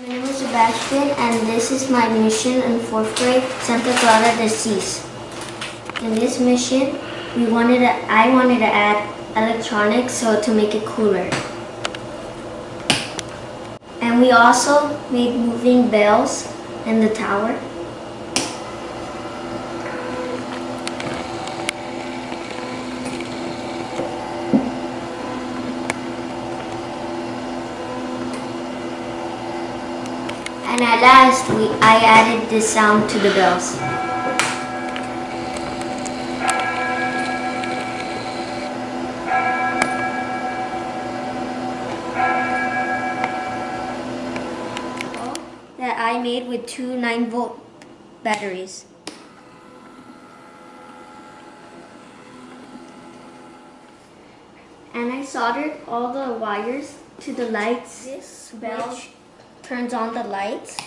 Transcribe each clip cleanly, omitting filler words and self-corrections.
My name is Sebastian, and this is my mission in 4th grade, Santa Clara De ASIS. In this mission, I wanted to add electronics to make it cooler. And we also made moving bells in the tower. And at last, I added this sound to the bells. That I made with two 9-volt batteries. And I soldered all the wires to the lights. This bell turns on the lights.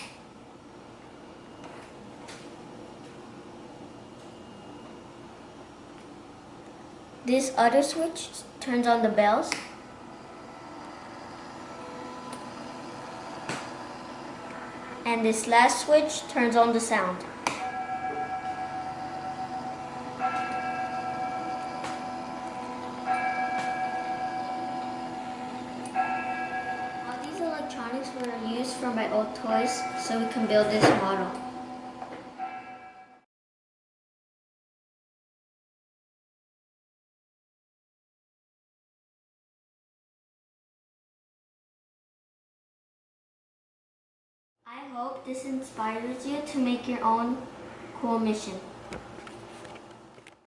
This other switch turns on the bells. And this last switch turns on the sound. All these electronics were used from my old toys so we can build this model. I hope this inspires you to make your own cool mission.